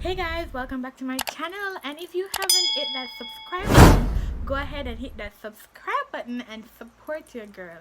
Hey guys, welcome back to my channel, and if you haven't hit that subscribe button, go ahead and hit that subscribe button and support your girl.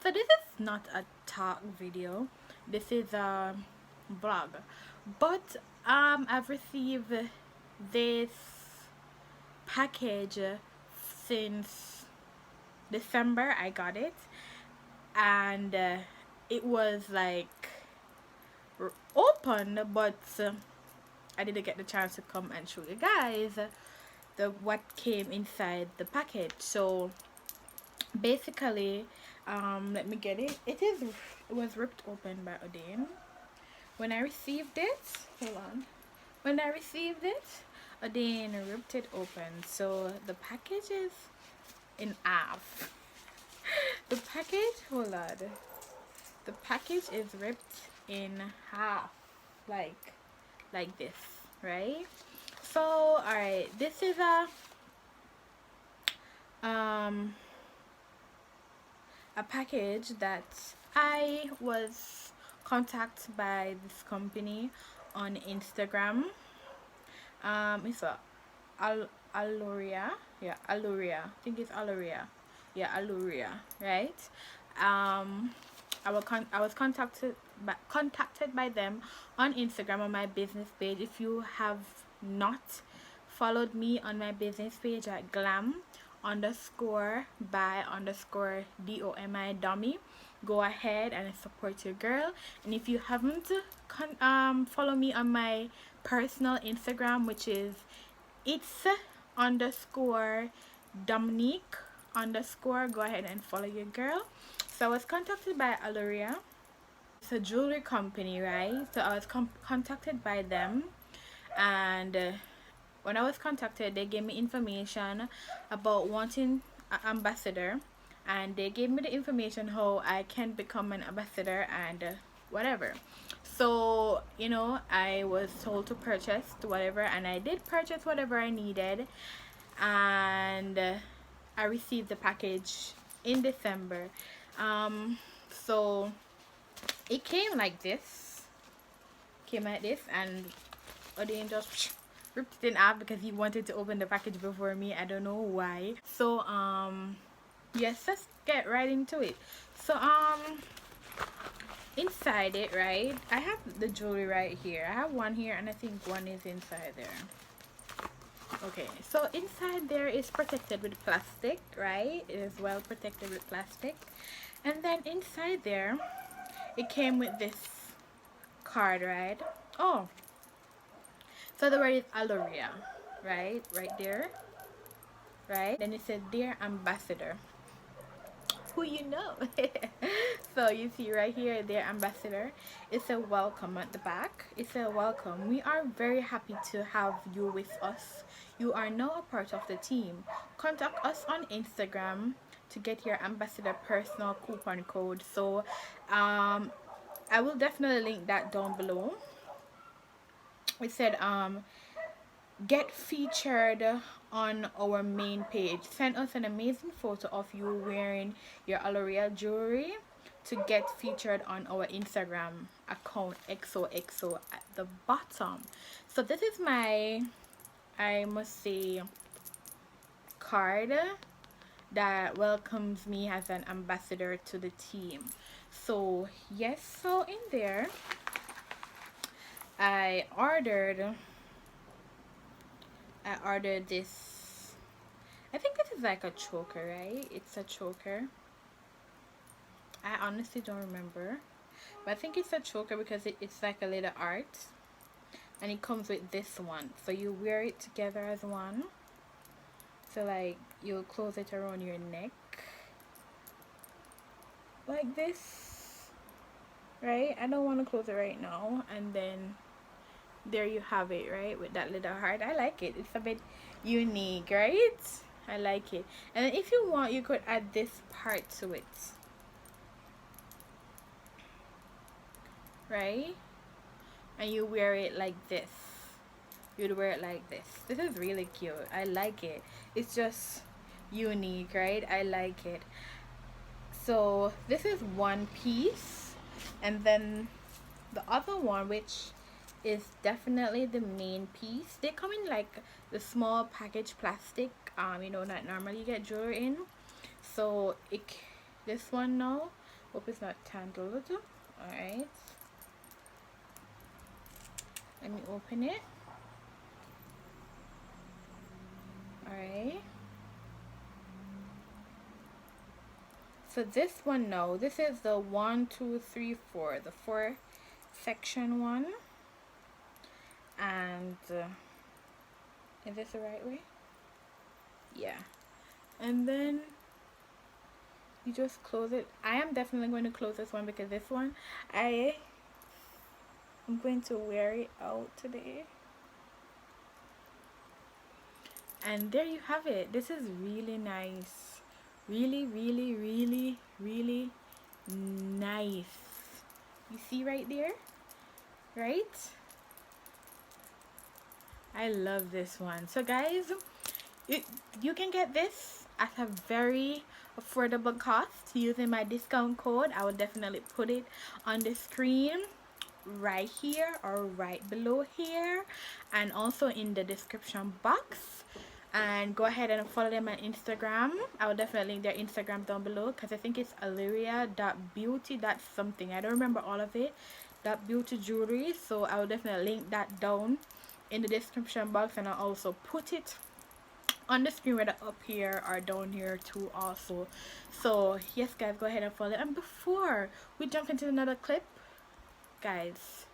So this is not a talk video, this is a vlog, but I've received this package since December. I got it, and it was like open, but I didn't get the chance to come and show you guys the what came inside the package. So basically, let me get it. It was ripped open by Odin. When I received it, hold on. When I received it, Odin ripped it open. So the package is in half. The package, hold on. The package is ripped in half, like this, right? So, alright, this is a package that I was contacted by this company on Instagram. It's a Aluria, yeah, Aluria. I think it's Aluria, yeah, Aluria, right? I was contacted by them on Instagram on my business page. If you have not followed me on my business page at glam underscore by underscore DOMI dummy, go ahead and support your girl. And if you haven't follow me on my personal Instagram, which is it's underscore Dominique underscore, go ahead and follow your girl. So I was contacted by Aluria. It's a jewelry company, right? So I was contacted by them, and when I was contacted, they gave me information about wanting an ambassador, and they gave me the information how I can become an ambassador and whatever. So you know, I was told to purchase whatever, and I did purchase whatever I needed, and I received the package in December. So it came like this, and Odin just ripped it in half because he wanted to open the package before me. I don't know why. So yes, let's get right into it. So inside it, right, I have the jewelry right here. I have one here, and I think one is inside there. Okay, so inside there is protected with plastic, right? It is well protected with plastic. And then inside there, it came with this card, right? Oh, so the word is Aluria, right? Right there, right? Then it said, "Dear Ambassador," who you know. So you see right here, "Dear Ambassador," it's a welcome at the back. It's a welcome. "We are very happy to have you with us. You are now a part of the team. Contact us on Instagram to get your ambassador personal coupon code." So I will definitely link that down below. It said get featured on our main page. Send us an amazing photo of you wearing your Aloria jewelry to get featured on our Instagram account XOXO at the bottom. So this is my, I must say, card that welcomes me as an ambassador to the team. So yes, so in there I ordered this. I think this is like a choker, right? It's a choker. I honestly don't remember, but I think it's a choker because it's like a little art, and it comes with this one, so you wear it together as one. So like you'll close it around your neck like this, right? I don't want to close it right now. And then there you have it, right, with that little heart. I like it. It's a bit unique, right? I like it. And if you want, you could add this part to it, right? and you wear it like this. You'd wear it like this. This is really cute. I like it. It's just unique, right? I like it. So this is one piece, and then the other one, which is definitely the main piece, they come in like the small package plastic, you know, that normally you get jewelry in. So this one now, hope it's not tangled. All right, let me open it. All right, so this one now, this is the 1 2 3 4, the 4 section one. And is this the right way? Yeah. And then you just close it. I am definitely going to close this one because this one I'm going to wear it out today. And there you have it. This is really nice. Really, really, really, really nice. You see right there? Right? I love this one. So guys, you can get this at a very affordable cost using my discount code. I will definitely put it on the screen right here or right below here, and also in the description box. And go ahead and follow them on Instagram. I will definitely link their Instagram down below, because I think it's alleria.beauty. That's something, I don't remember all of it, .beauty jewelry. So I will definitely link that down in the description box, and I'll also put it on the screen, whether up here or down here too also. So yes guys, go ahead and follow it. And before we jump into another clip, guys,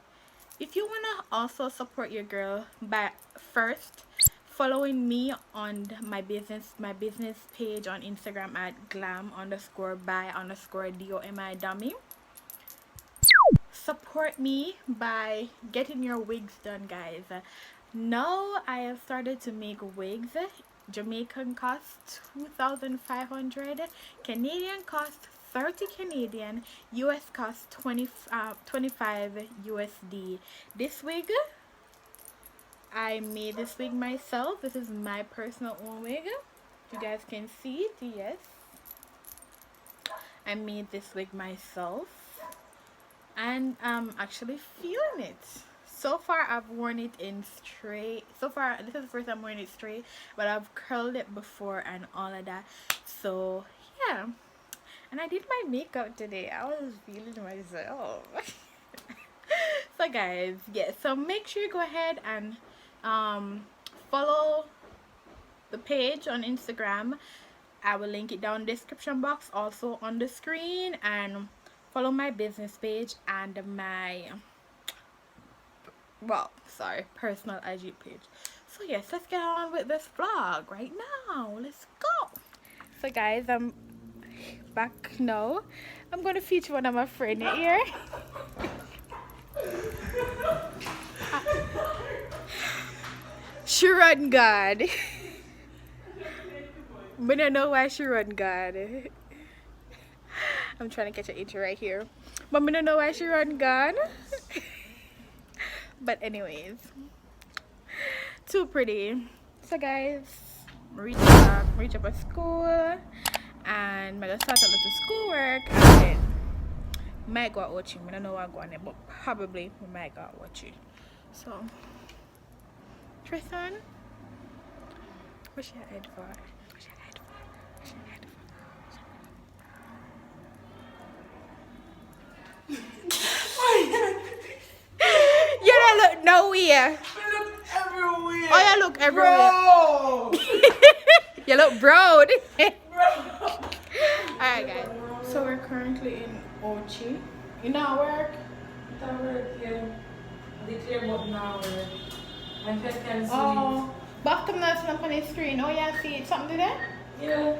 if you want to also support your girl by first following me on my business page on Instagram at glam_by_domi dummy. Support me by getting your wigs done, guys. Now I have started to make wigs. Jamaican cost 2,500, Canadian cost 30 Canadian, US cost 25 USD. This wig, I made this wig myself. This is my personal own wig. You guys can see it. Yes, I made this wig myself, and I'm actually feeling it. So far I've worn it in straight. So far this is the first time I'm wearing it straight, but I've curled it before and all of that. So yeah, and I did my makeup today. I was feeling myself. So guys, yeah, so make sure you go ahead and follow the page on Instagram. I will link it down in the description box, also on the screen, and follow my business page and my personal IG page. So yes, let's get on with this vlog right now. Let's go. So guys, I'm back now. I'm going to feature one of my friends here. She run God. But I don't know why she run God. I'm trying to catch an intro right here, but I don't know why she run God. But anyways, too pretty. So guys, reach up at school, and I'm gonna start a little schoolwork, and then might go out watching. I don't know what I'm going to, but probably we might go out watching. So Tristan, what's your head for? What's your head for? What's your head for? You don't look nowhere. I look everywhere. Oh, you look everywhere. Bro. You look broad. Bro. Alright guys, so we're currently in Ochi. You know work? That work, yeah. The clear button now work. And just can see. Oh, back to not on the screen. Oh yeah, see it. Something there? Yeah.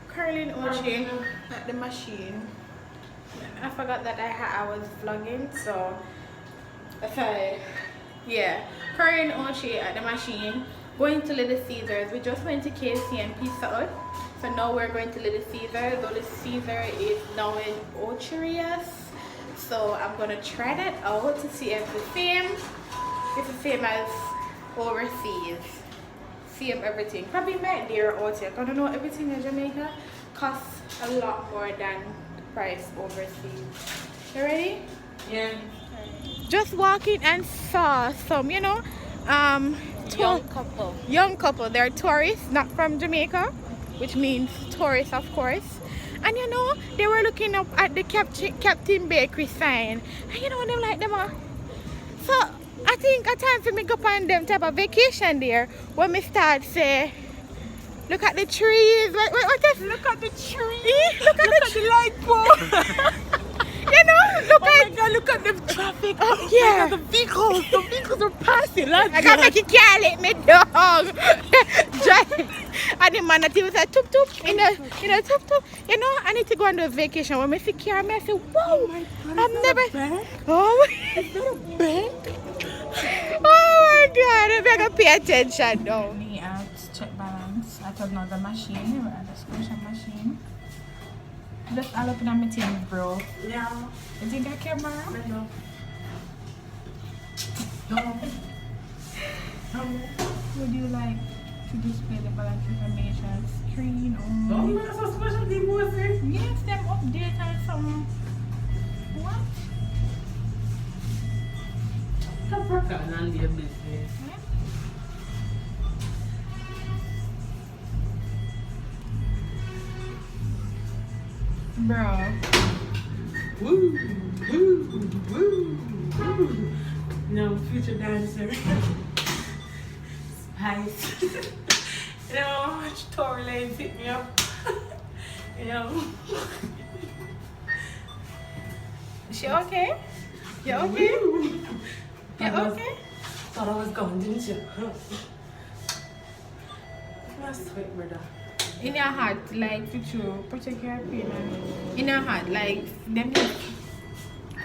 Currently in Ochi at the machine. I forgot that I was vlogging, so that's why. Yeah, currently in Ochi at the machine. Going to Little Caesars. We just went to KFC and Pizza Hut. So now we're going to Little Caesars. Little Caesar is now in Ocherias. So I'm gonna try that out to see if it's the same as overseas. Same everything. Probably might dear out here. I don't know, everything in Jamaica costs a lot more than the price overseas. You ready? Yeah. Just walking and saw some, um, young couple. They're tourists, not from Jamaica, which means tourists, of course. And they were looking up at the Captain Bakery sign. And them like them. So I think a time for me go on them type of vacation there when me start say, look at the trees. What is? Look at the tree. Look at the light pole. look Oh at. my God, look at the traffic. Oh, yeah. Look at the vehicles are passing. I gotta make it can't let me dog. And the man that was like toop toop, toop toop. I need to go on those vacation. When I see car, I say, whoa, I've never. Oh, Is that a bag? oh my God, I better pay attention now. Me out, check balance. I took another machine, we're at the squisher machine. Just all up in my things, bro. Yeah. You think I care, Mara? No. Would you like to display the balance information screen or? Oh, that's a special thing, was it? Yes, them update and some. What? Come work out on your business. Bro. Woo, woo, woo, woo. No, future dancer. Spice. Tory Lanez hit me up. Is she okay? You okay? You okay? Thought I was gone, didn't you? That's sweet, brother. In your heart, like to protect your pain. In your heart, like them need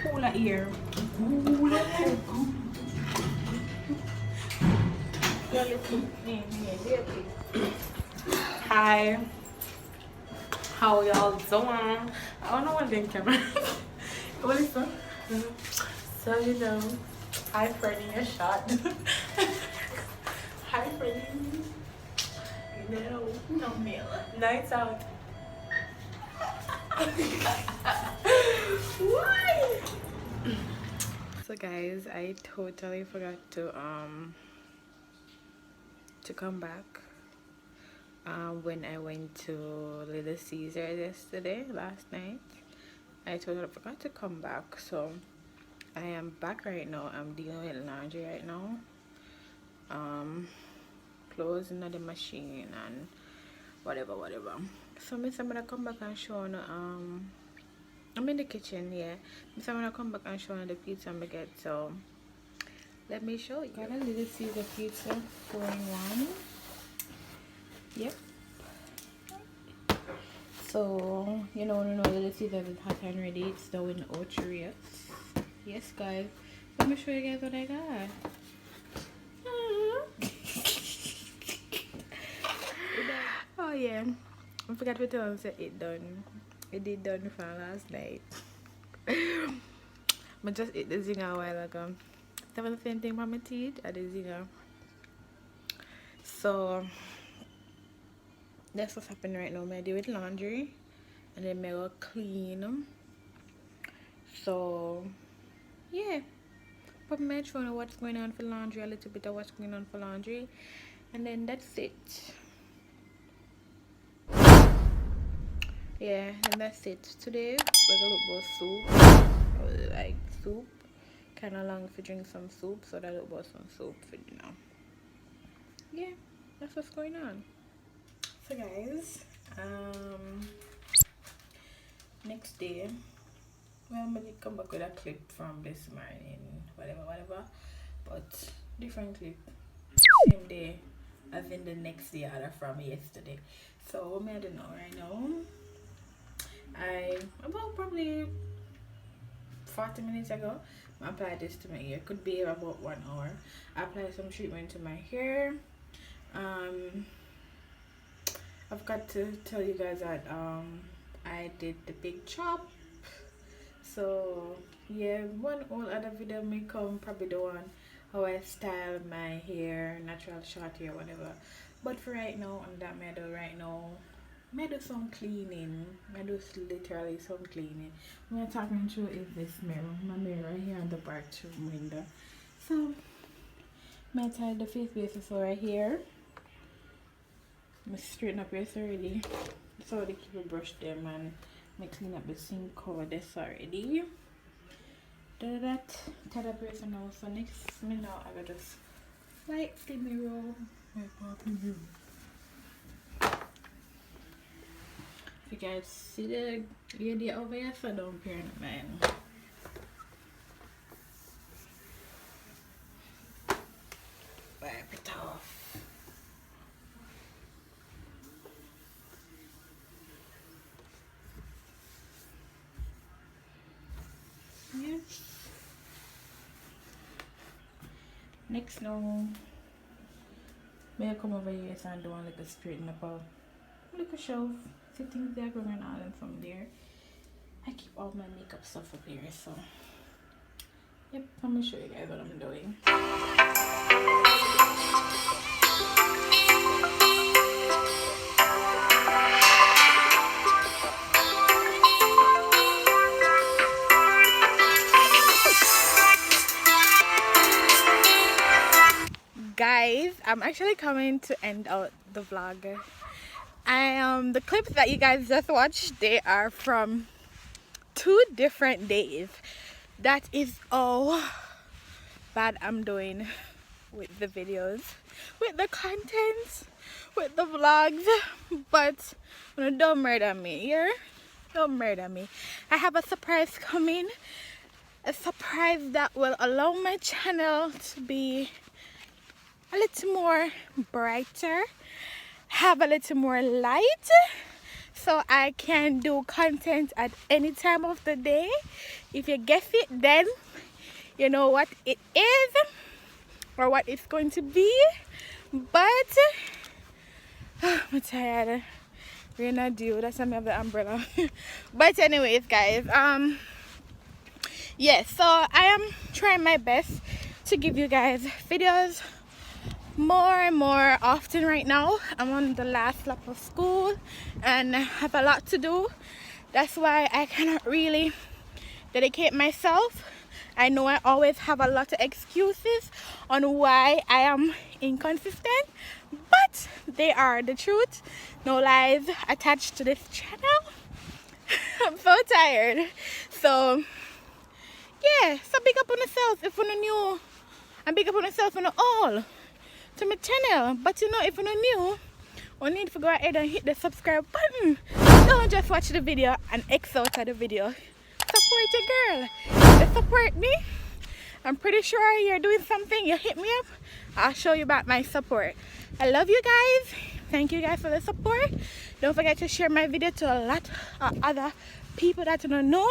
cooler ear. Cooler ear. Hi. How y'all doing? I don't know what the camera. What is that? So hi Freddie, a shot. Hi Freddie. No meal. Nights out. Why? So guys, I totally forgot to come back when I went to Little Caesar last night. I totally forgot to come back, so I am back right now. I'm dealing with laundry right now, clothes in the machine and whatever. So I'm gonna come back and show you, I'm in the kitchen, yeah. So I'm gonna come back and show you the pizza I get. So let me show you. Got a Little Caesar pizza 4-in-1. Yep. So Little Caesar is hot and ready. It's the in Ocho. Yes guys, let me show you guys what I got. Oh yeah, I forgot to tell them it done. It did done from last night. I just ate the zinger a while ago. That was the same thing from my teeth at the zinger. So that's what's happening right now. I do with laundry and then I will clean. So yeah, but I'm showing you what's going on for laundry, a little bit of what's going on for laundry, and then that's it. Yeah, and that's it. Today we're gonna look about soup. I really like soup. Kinda long for drink some soup, so that look about some soup for dinner. Yeah, that's what's going on. So guys, next day, well, I'm gonna come back with a clip from this morning, whatever, but different clip, same day as in the next day other from yesterday. So what I don't know right now, about probably 40 minutes ago I applied this to my hair. Could be about 1 hour. I applied some treatment to my hair. I've got to tell you guys that I did the big chop, So yeah, one whole other video may come, probably the one how I style my hair, natural short hair, whatever. But for right now, on that meadow right now, I do some cleaning. I do literally some cleaning. What I'm talking to is this mirror. My mirror here on the bathroom window. So I tie the face bases right here. I straighten up this already. So they keep a brush them and I clean up the sink cover this already. Do that. Tie the brace now. So next me now I will just light the mirror. You guys see the lady over here, so don't pay no mind. Wipe it off. Yes. Next now, may I come over here and do one like a straighten up a little shelf. See things that are going on and from there. I keep all my makeup stuff up here, so yep, I'm gonna show you guys what I'm doing. Guys, I'm actually coming to end out the vlog. The clips that you guys just watched, they are from 2 different days. That is all bad I'm doing with the videos, with the content, with the vlogs. But don't murder me, yeah? Don't murder me. I have a surprise coming, a surprise that will allow my channel to be a little more brighter, have a little more light, so I can do content at any time of the day. If you guess it, then you know what it is or what it's going to be. But I'm tired. We're not due. That's why I have the umbrella. But anyways, guys, yes, so I am trying my best to give you guys videos more and more often. Right now I'm on the last lap of school and have a lot to do. That's why I cannot really dedicate myself. I know I always have a lot of excuses on why I am inconsistent, but they are the truth. No lies attached to this channel. I'm so tired. So yeah, so big up on yourself if you're new, and big up on yourself on all to my channel. But you know, if you're not new, you need to go ahead and hit the subscribe button. Don't just watch the video and X out of the video. Support your girl. You support me, I'm pretty sure you're doing something. You hit me up, I'll show you back my support. I love you guys. Thank you guys for the support. Don't forget to share my video to a lot of other people that you don't know.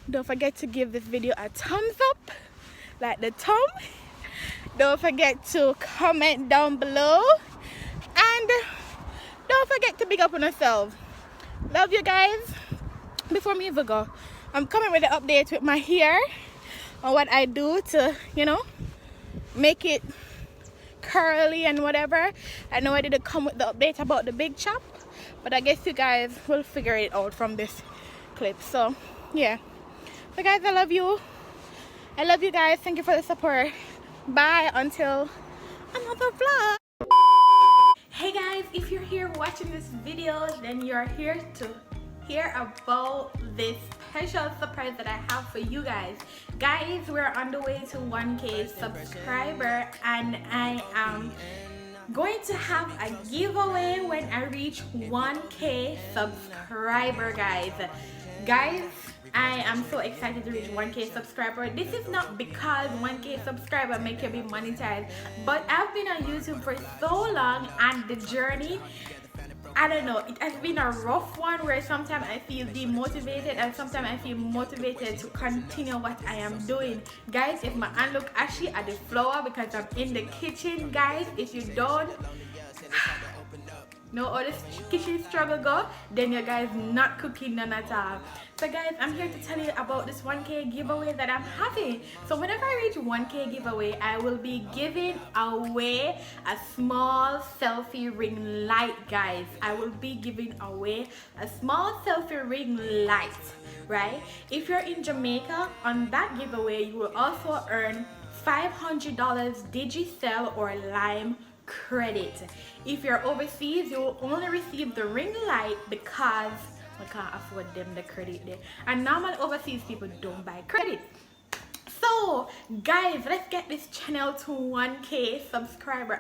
Don't forget to give this video a thumbs up, like the thumb. Don't forget to comment down below, and don't forget to big up on yourself. Love you guys. Before me even go, I'm coming with an update with my hair on what I do to, you know, make it curly and whatever. I know I didn't come with the update about the big chop, but I guess you guys will figure it out from this clip. So yeah, so guys, I love you. I love you guys. Thank you for the support. Bye until another vlog. Hey guys, if you're here watching this video, then you're here to hear about this special surprise that I have for you guys. Guys, we're on the way to 1K subscriber, and I am going to have a giveaway when I reach 1K subscriber, guys. I am so excited to reach 1K subscriber. This is not because 1K subscriber make you be monetized, but I've been on YouTube for so long, and the journey, I don't know, it has been a rough one where sometimes I feel demotivated and sometimes I feel motivated to continue what I am doing. Guys, if my hand look ashy at the floor because I'm in the kitchen, guys, if you don't, know all this kitchen struggle go, then you guys not cooking none at all. So guys, I'm here to tell you about this 1K giveaway that I'm having. So whenever I reach 1K giveaway, I will be giving away a small selfie ring light, guys. I will be giving away a small selfie ring light, right? If you're in Jamaica, on that giveaway, you will also earn $500 Digicel or Lime credit. If you're overseas, you will only receive the ring light because I can't afford them the credit there. And normal overseas people don't buy credit. So guys, let's get this channel to 1K subscriber.